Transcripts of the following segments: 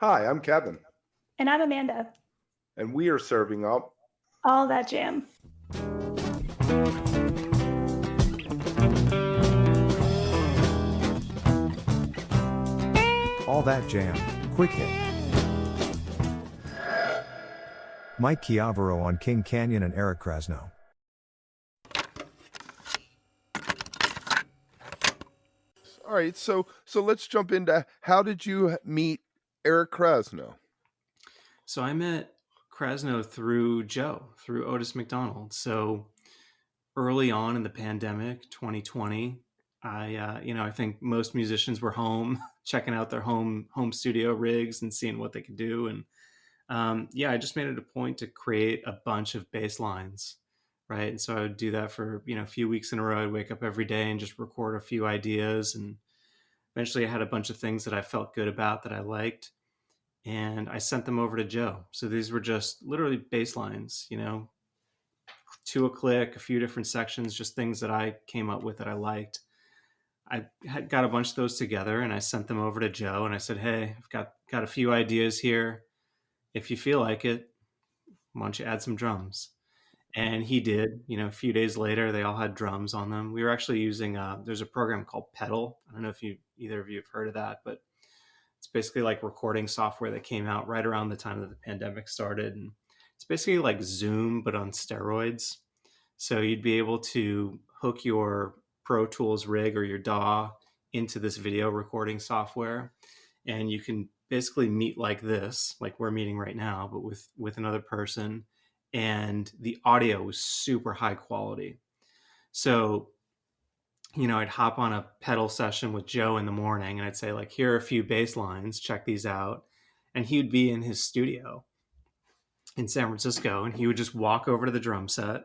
Hi, I'm Kevin, And I'm Amanda. and we are serving up All that jam. All That Jam, Quick Hit. Mike Chiavaro on King Canyon and Eric Krasno. All right, so let's jump into how did you meet Eric Krasno? So I met Krasno through Joe, through Otis McDonald. So early on in the pandemic, 2020, I think most musicians were home checking out their home studio rigs and seeing what they could do. And I just made it a point to create a bunch of bass lines, right? And so I would do that for a few weeks in a row. I'd wake up every day and just record a few ideas, and eventually I had a bunch of things that I felt good about that I liked, and I sent them over to Joe. So these were just literally bass lines, to a click, a few different sections, just things that I came up with that I liked. I had got a bunch of those together and I sent them over to Joe and I said, "Hey, I've got a few ideas here. If you feel like it, why don't you add some drums?" And he did. A few days later, they all had drums on them. We were actually using there's a program called Pedal. I don't know if either of you have heard of that, but it's basically like recording software that came out right around the time that the pandemic started. And it's basically like Zoom, but on steroids. So you'd be able to hook your Pro Tools rig or your DAW into this video recording software. And you can basically meet like this, like we're meeting right now, but with another person. And the audio was super high quality. So I'd hop on a pedal session with Joe in the morning and I'd say, like, here are a few bass lines, check these out. And he would be in his studio in San Francisco and he would just walk over to the drum set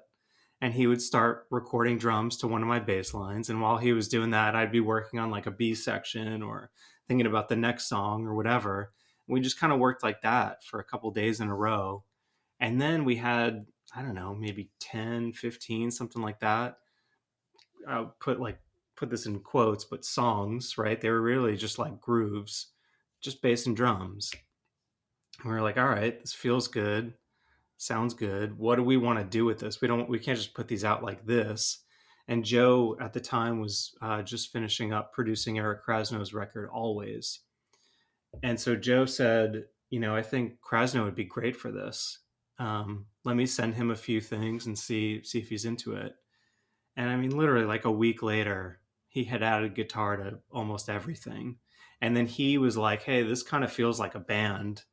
and he would start recording drums to one of my bass lines. And while he was doing that, I'd be working on like a B section or thinking about the next song or whatever. We just kind of worked like that for a couple days in a row. And then we had, I don't know, maybe 10, 15, something like that. I'll put this in quotes, but songs, right? They were really just like grooves, just bass and drums. And we were like, all right, this feels good, sounds good. What do we want to do with this? We can't just put these out like this. And Joe at the time was just finishing up producing Eric Krasno's record, Always. And so Joe said, I think Krasno would be great for this. Let me send him a few things and see if he's into it. And I mean, literally like a week later, he had added guitar to almost everything. And then he was like, hey, this kind of feels like a band.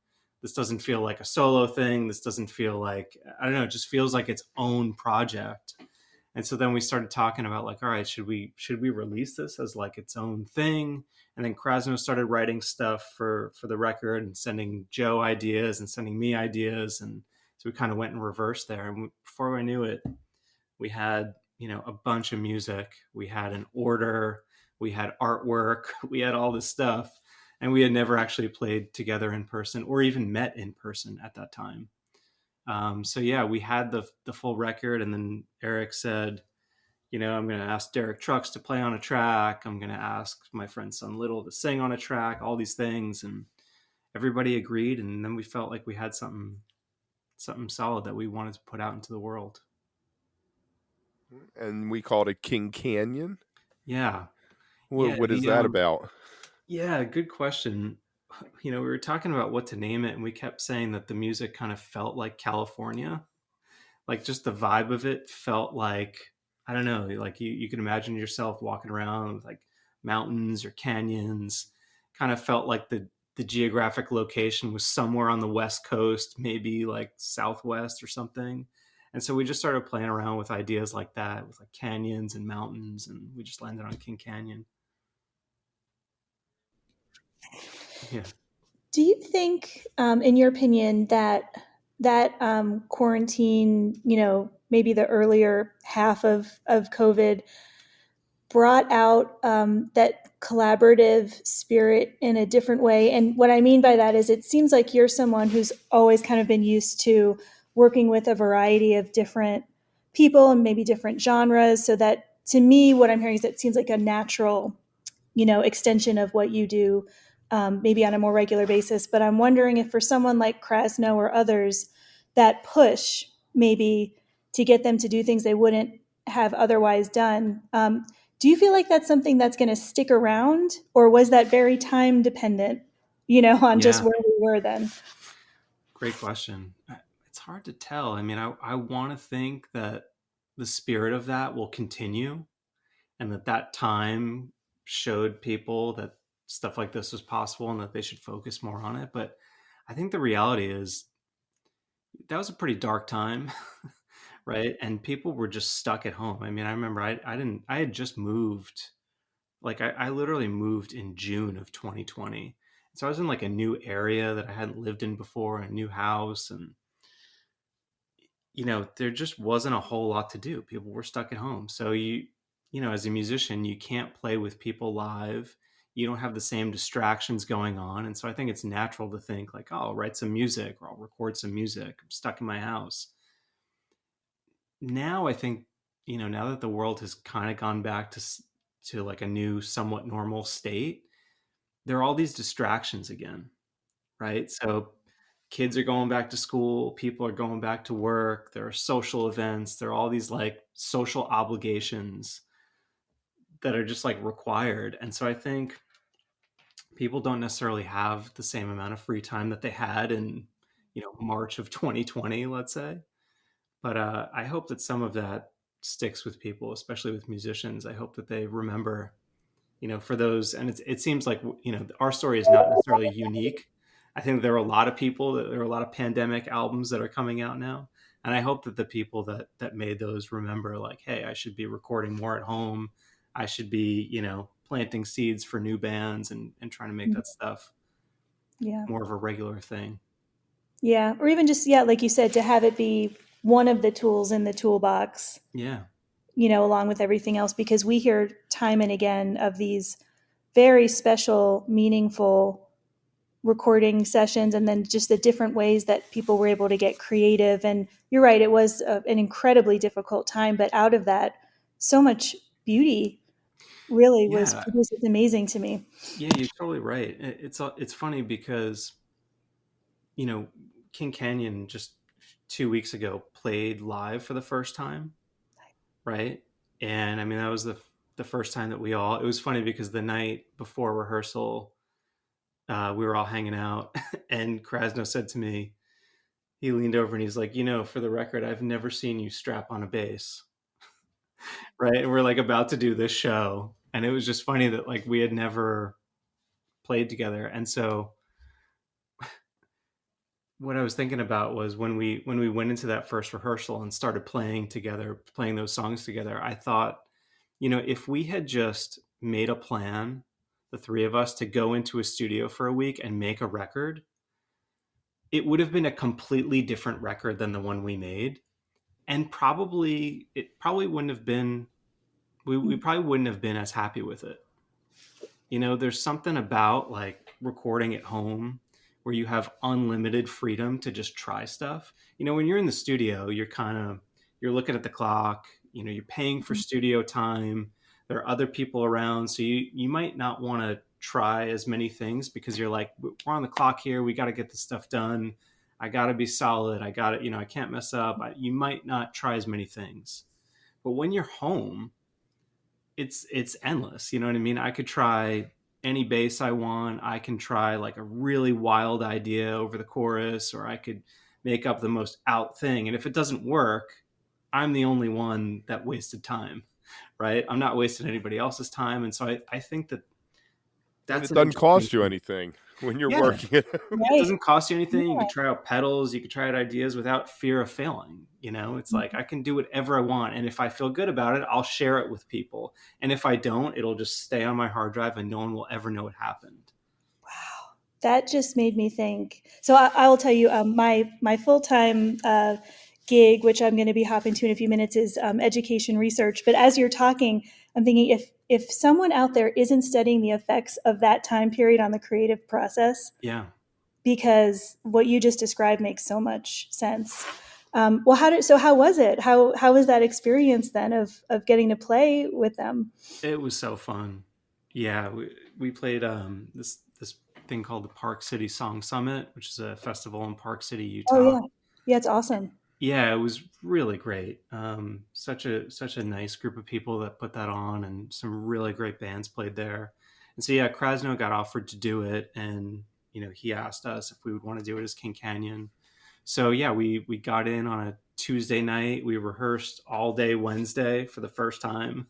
This doesn't feel like a solo thing. This doesn't feel like, I don't know, it just feels like its own project. And so then we started talking about like, all right, should we release this as like its own thing? And then Krasno started writing stuff for the record and sending Joe ideas and sending me ideas. And so we kind of went in reverse there. And before we knew it, we had a bunch of music, we had an order, we had artwork, we had all this stuff, and we had never actually played together in person or even met in person at that time. So yeah, we had the full record, and then Eric said, I'm going to ask Derek Trucks to play on a track, I'm going to ask my friend Son Little to sing on a track, all these things, and everybody agreed, and then we felt like we had something solid that we wanted to put out into the world. And we called it King Canyon. Yeah. What is that about? Yeah, good question. We were talking about what to name it, and we kept saying that the music kind of felt like California. Like just the vibe of it felt like, I don't know, like you can imagine yourself walking around with like mountains or canyons. Kind of felt like the geographic location was somewhere on the West Coast, maybe like Southwest or something. And so we just started playing around with ideas like that, with like canyons and mountains, and we just landed on King Canyon. Yeah. Do you think, in your opinion, that quarantine, maybe the earlier half of COVID, brought out that collaborative spirit in a different way? And what I mean by that is it seems like you're someone who's always kind of been used to working with a variety of different people and maybe different genres. So that to me, what I'm hearing is it seems like a natural, extension of what you do maybe on a more regular basis. But I'm wondering if for someone like Krasno or others, that push maybe to get them to do things they wouldn't have otherwise done. Do you feel like that's something that's going to stick around, or was that very time dependent, on just Yeah, where we were then? great question. It's hard to tell. I mean, I want to think that the spirit of that will continue, and that time showed people that stuff like this was possible and that they should focus more on it. But I think the reality is that was a pretty dark time, right? And people were just stuck at home. I mean, I remember I had just moved, like I literally moved in June of 2020. So I was in like a new area that I hadn't lived in before, a new house, and there just wasn't a whole lot to do. People were stuck at home. So as a musician, you can't play with people live. You don't have the same distractions going on. And so I think it's natural to think like, oh, I'll write some music or I'll record some music. I'm stuck in my house. Now I think, now that the world has kind of gone back to like a new, somewhat normal state, there are all these distractions again, right? So kids are going back to school, people are going back to work, there are social events, there are all these like social obligations that are just like required. And so I think people don't necessarily have the same amount of free time that they had in, March of 2020, let's say. But I hope that some of that sticks with people, especially with musicians. I hope that they remember, for those, and it seems like, our story is not necessarily unique. I think there are a lot of people, there are a lot of pandemic albums that are coming out now. And I hope that the people that made those remember like, hey, I should be recording more at home. I should be, planting seeds for new bands and trying to make that stuff Yeah. more of a regular thing. Yeah. Or even just, yeah, like you said, to have it be one of the tools in the toolbox, Yeah. along with everything else, because we hear time and again of these very special, meaningful recording sessions, and then just the different ways that people were able to get creative. And you're right, it was an incredibly difficult time, but out of that, so much beauty really was Yeah. produced. It's amazing to me. Yeah, you're totally right. It's funny because, King Canyon just 2 weeks ago played live for the first time, right? And I mean, that was the first time that it was funny because the night before rehearsal, we were all hanging out, and Krasno said to me, he leaned over and he's like, for the record, I've never seen you strap on a bass, right? And we're like about to do this show, and it was just funny that like we had never played together. And so what I was thinking about was when we went into that first rehearsal and started playing together, playing those songs together, I thought, if we had just made a plan, the three of us, to go into a studio for a week and make a record, it would have been a completely different record than the one we made. And it probably wouldn't have been, we probably wouldn't have been as happy with it. There's something about like recording at home where you have unlimited freedom to just try stuff. When you're in the studio, you're looking at the clock, you're paying for studio time. There are other people around. So you might not want to try as many things because you're like, we're on the clock here. We got to get this stuff done. I got to be solid. I got it. I can't mess up. You might not try as many things. But when you're home, it's endless. You know what I mean? I could try any bass I want. I can try like a really wild idea over the chorus, or I could make up the most out thing. And if it doesn't work, I'm the only one that wasted time, right? I'm not wasting anybody else's time. And so I think that And that's it an doesn't interesting cost you thing. anything when you're Yeah. working it. It Right. doesn't cost you anything. You Yeah. could try out pedals. You could try out ideas without fear of failing. It's like I can do whatever I want. And if I feel good about it, I'll share it with people. And if I don't, it'll just stay on my hard drive and no one will ever know it happened. Wow. That just made me think. So I will tell you, my full-time gig, which I'm going to be hopping to in a few minutes, is education research. But as you're talking, I'm thinking if someone out there isn't studying the effects of that time period on the creative process, Yeah. because what you just described makes so much sense. Well, how was it? How was that experience then of getting to play with them? It was so fun. Yeah. We played this thing called the Park City Song Summit, which is a festival in Park City, Oh Utah. yeah. Yeah, it's awesome. Yeah, it was really great. Such a nice group of people that put that on, and some really great bands played there. And so yeah, Krasno got offered to do it, and he asked us if we would want to do it as King Canyon. So yeah, we got in on a Tuesday night. We rehearsed all day Wednesday for the first time,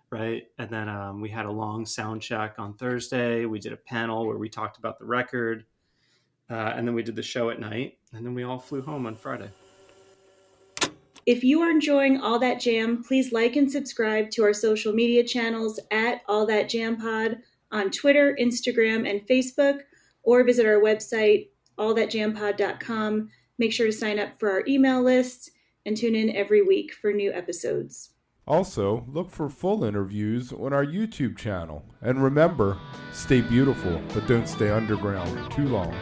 right? And then we had a long sound check on Thursday. We did a panel where we talked about the record, and then we did the show at night, and then we all flew home on Friday. If you are enjoying All That Jam, please like and subscribe to our social media channels at All That Jam Pod on Twitter, Instagram, and Facebook, or visit our website, allthatjampod.com. Make sure to sign up for our email list and tune in every week for new episodes. Also, look for full interviews on our YouTube channel. And remember, stay beautiful, but don't stay underground too long.